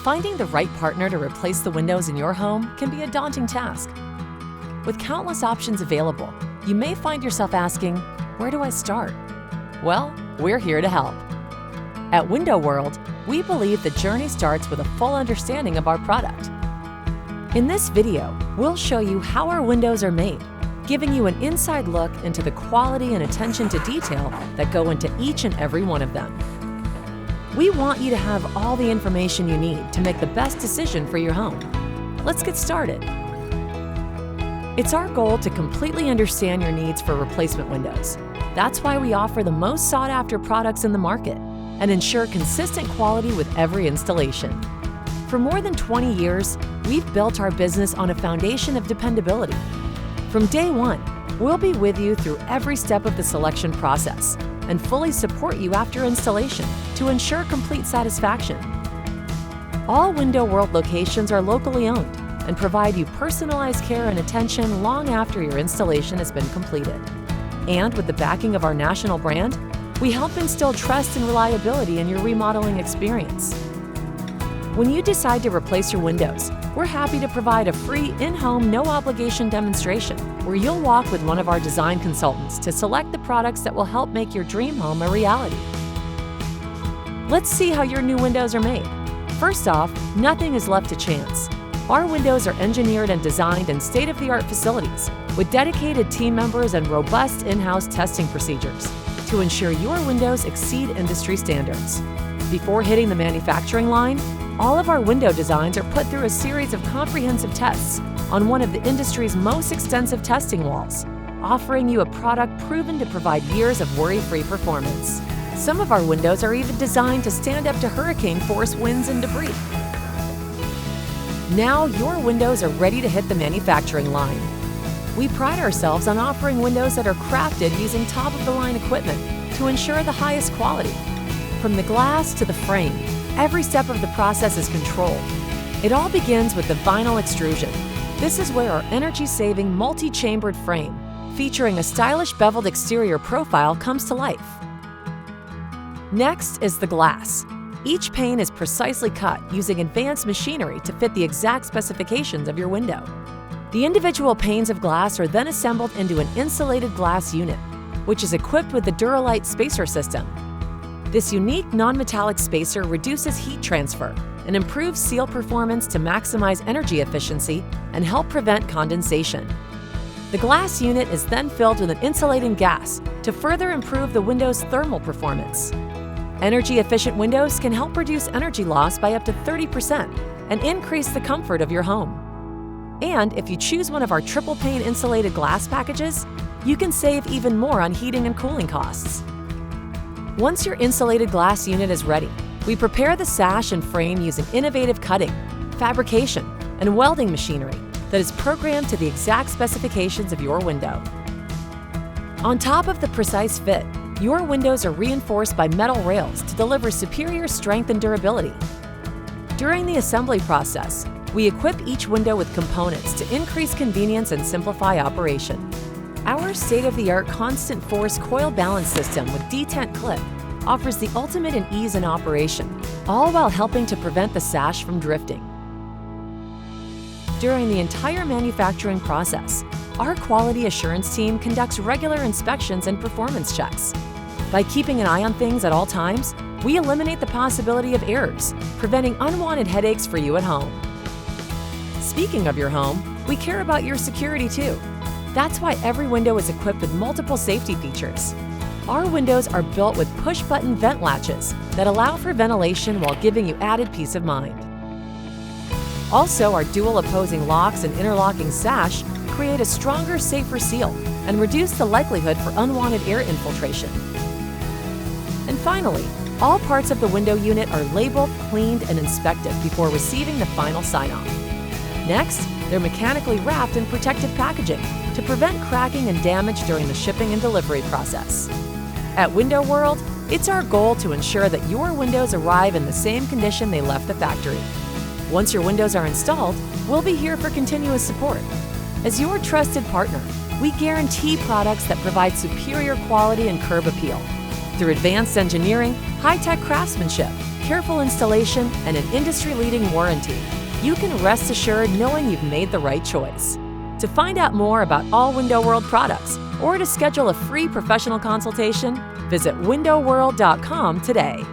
Finding the right partner to replace the windows in your home can be a daunting task. With countless options available, you may find yourself asking, where do I start? Well, we're here to help. At Window World, we believe the journey starts with a full understanding of our product. In this video, we'll show you how our windows are made, giving you an inside look into the quality and attention to detail that go into each and every one of them. We want you to have all the information you need to make the best decision for your home. Let's get started. It's our goal to completely understand your needs for replacement windows. That's why we offer the most sought-after products in the market and ensure consistent quality with every installation. For more than 20 years, we've built our business on a foundation of dependability. From day one, we'll be with you through every step of the selection process and fully support you after installation to ensure complete satisfaction. All Window World locations are locally owned and provide you personalized care and attention long after your installation has been completed. And with the backing of our national brand, we help instill trust and reliability in your remodeling experience. When you decide to replace your windows, we're happy to provide a free in-home, no-obligation demonstration where you'll walk with one of our design consultants to select the products that will help make your dream home a reality. Let's see how your new windows are made. First off, nothing is left to chance. Our windows are engineered and designed in state-of-the-art facilities with dedicated team members and robust in-house testing procedures to ensure your windows exceed industry standards. Before hitting the manufacturing line, all of our window designs are put through a series of comprehensive tests on one of the industry's most extensive testing walls, offering you a product proven to provide years of worry-free performance. Some of our windows are even designed to stand up to hurricane-force winds and debris. Now your windows are ready to hit the manufacturing line. We pride ourselves on offering windows that are crafted using top-of-the-line equipment to ensure the highest quality. From the glass to the frame, every step of the process is controlled. It all begins with the vinyl extrusion. This is where our energy-saving multi-chambered frame, featuring a stylish beveled exterior profile, comes to life. Next is the glass. Each pane is precisely cut using advanced machinery to fit the exact specifications of your window. The individual panes of glass are then assembled into an insulated glass unit, which is equipped with the Duralite spacer system. This unique non-metallic spacer reduces heat transfer and improves seal performance to maximize energy efficiency and help prevent condensation. The glass unit is then filled with an insulating gas to further improve the window's thermal performance. Energy-efficient windows can help reduce energy loss by up to 30% and increase the comfort of your home. And if you choose one of our triple-pane insulated glass packages, you can save even more on heating and cooling costs. Once your insulated glass unit is ready, we prepare the sash and frame using innovative cutting, fabrication, and welding machinery that is programmed to the exact specifications of your window. On top of the precise fit, your windows are reinforced by metal rails to deliver superior strength and durability. During the assembly process, we equip each window with components to increase convenience and simplify operation. Our state-of-the-art constant force coil balance system with detent clip offers the ultimate in ease in operation, all while helping to prevent the sash from drifting. During the entire manufacturing process, our quality assurance team conducts regular inspections and performance checks. By keeping an eye on things at all times, we eliminate the possibility of errors, preventing unwanted headaches for you at home. Speaking of your home, we care about your security too. That's why every window is equipped with multiple safety features. Our windows are built with push-button vent latches that allow for ventilation while giving you added peace of mind. Also, our dual opposing locks and interlocking sash create a stronger, safer seal and reduce the likelihood for unwanted air infiltration. And finally, all parts of the window unit are labeled, cleaned, and inspected before receiving the final sign-off. Next, they're mechanically wrapped in protective packaging to prevent cracking and damage during the shipping and delivery process. At Window World, it's our goal to ensure that your windows arrive in the same condition they left the factory. Once your windows are installed, we'll be here for continuous support. As your trusted partner, we guarantee products that provide superior quality and curb appeal. Through advanced engineering, high-tech craftsmanship, careful installation, and an industry-leading warranty, you can rest assured knowing you've made the right choice. To find out more about all Window World products or to schedule a free professional consultation, visit windowworld.com today.